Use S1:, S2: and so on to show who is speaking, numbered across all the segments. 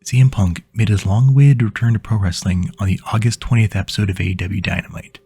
S1: CM Punk made his long-awaited return to pro wrestling on the August 20th episode of AEW Dynamite,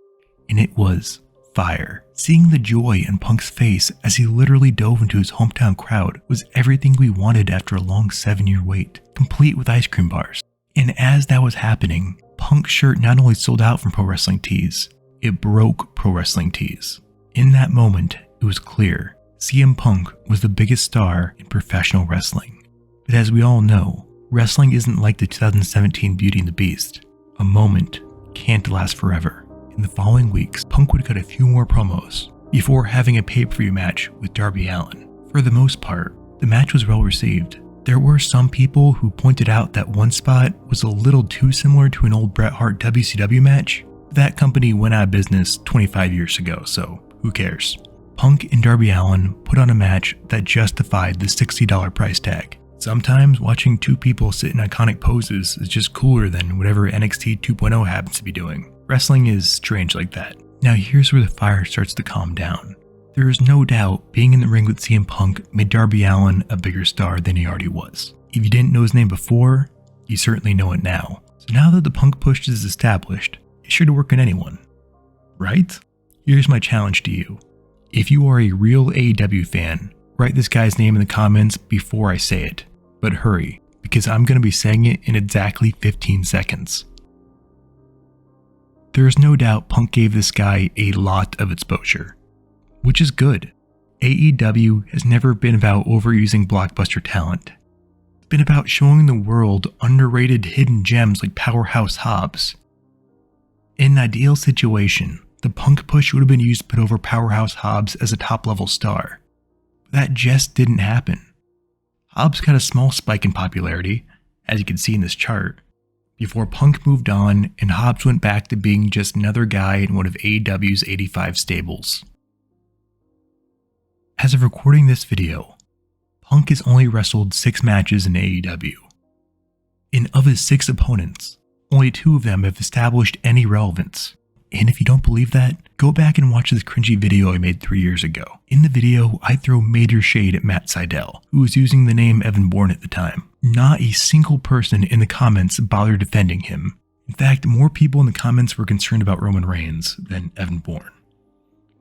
S1: and it was fire. Seeing the joy in Punk's face as he literally dove into his hometown crowd was everything we wanted after a long 7-year wait, complete with ice cream bars. And as that was happening, Punk's shirt not only sold out from Pro Wrestling Tees, it broke Pro Wrestling Tees. In that moment, it was clear CM Punk was the biggest star in professional wrestling. But as we all know, wrestling isn't like the 2017 Beauty and the Beast. A moment can't last forever. In the following weeks, Punk would cut a few more promos before having a pay-per-view match with Darby Allin. For the most part, the match was well received. There were some people who pointed out that one spot was a little too similar to an old Bret Hart WCW match. That company went out of business 25 years ago, so who cares? Punk and Darby Allin put on a match that justified the $60 price tag. Sometimes watching two people sit in iconic poses is just cooler than whatever NXT 2.0 happens to be doing. Wrestling is strange like that. Now here's where the fire starts to calm down. There is no doubt being in the ring with CM Punk made Darby Allin a bigger star than he already was. If you didn't know his name before, you certainly know it now. So now that the Punk push is established, it's sure to work on anyone, right? Here's my challenge to you. If you are a real AEW fan, write this guy's name in the comments before I say it. But hurry, because I'm going to be saying it in exactly 15 seconds. There is no doubt Punk gave this guy a lot of exposure, which is good. AEW has never been about overusing blockbuster talent. It's been about showing the world underrated hidden gems like Powerhouse Hops. In an ideal situation, the Punk push would have been used to put over Powerhouse Hobbs as a top-level star. But that just didn't happen. Hobbs got a small spike in popularity, as you can see in this chart, before Punk moved on and Hobbs went back to being just another guy in one of AEW's 85 stables. As of recording this video, Punk has only wrestled 6 matches in AEW. And of his 6 opponents, only 2 of them have established any relevance. And if you don't believe that, go back and watch this cringy video I made 3 years ago. In the video, I throw major shade at Matt Sydal, who was using the name Evan Bourne at the time. Not a single person in the comments bothered defending him. In fact, more people in the comments were concerned about Roman Reigns than Evan Bourne.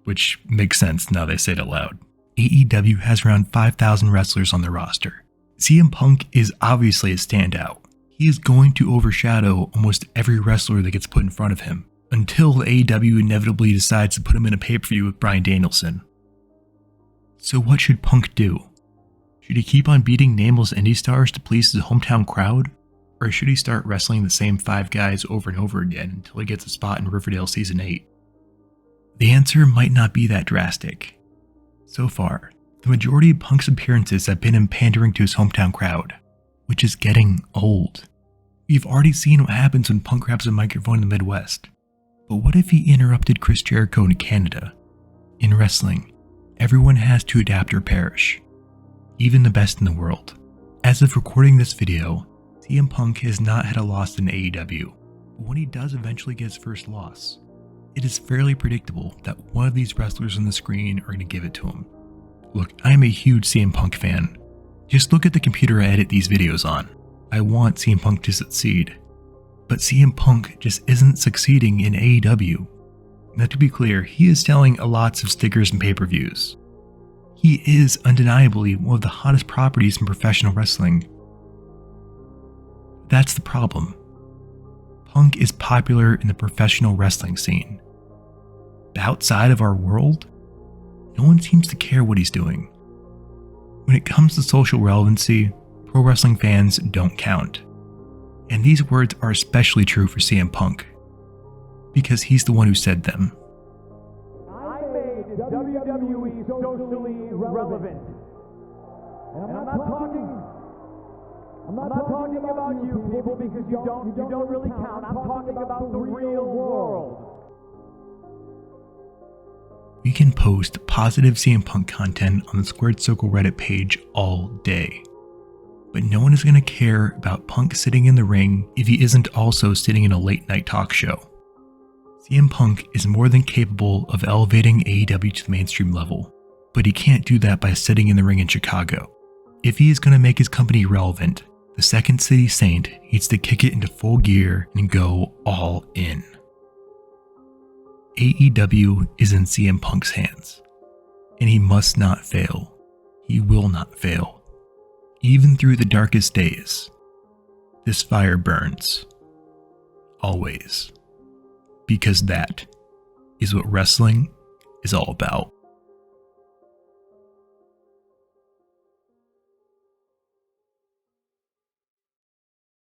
S1: Which makes sense now they say it out loud. AEW has around 5,000 wrestlers on their roster. CM Punk is obviously a standout. He is going to overshadow almost every wrestler that gets put in front of him, until AEW inevitably decides to put him in a pay-per-view with Bryan Danielson. So what should Punk do? Should he keep on beating nameless indie stars to please his hometown crowd? Or should he start wrestling the same 5 guys over and over again until he gets a spot in Riverdale Season 8? The answer might not be that drastic. So far, the majority of Punk's appearances have been him pandering to his hometown crowd, which is getting old. We've already seen what happens when Punk grabs a microphone in the Midwest. But what if he interrupted Chris Jericho in Canada? In wrestling, everyone has to adapt or perish, even the best in the world. As of recording this video, CM Punk has not had a loss in AEW, but when he does eventually get his first loss, it is fairly predictable that one of these wrestlers on the screen are going to give it to him. Look, I am a huge CM Punk fan. Just look at the computer I edit these videos on. I want CM Punk to succeed. But CM Punk just isn't succeeding in AEW. Now to be clear, he is selling lots of stickers and pay-per-views. He is undeniably one of the hottest properties in professional wrestling. That's the problem. Punk is popular in the professional wrestling scene. But outside of our world, no one seems to care what he's doing. When it comes to social relevancy, pro wrestling fans don't count. And these words are especially true for CM Punk, because he's the one who said them.
S2: I made WWE socially relevant. And I'm not talking about you people because you don't really count. I'm talking about the real world.
S1: We can post positive CM Punk content on the Squared Circle Reddit page all day. But no one is going to care about Punk sitting in the ring if he isn't also sitting in a late night talk show. CM Punk is more than capable of elevating AEW to the mainstream level, but he can't do that by sitting in the ring in Chicago. If he is going to make his company relevant, The Second City Saint needs to kick it into full gear and go all in. AEW is in CM Punk's hands, and he must not fail. He will not fail. Even through the darkest days, this fire burns. Always. Because that is what wrestling is all about.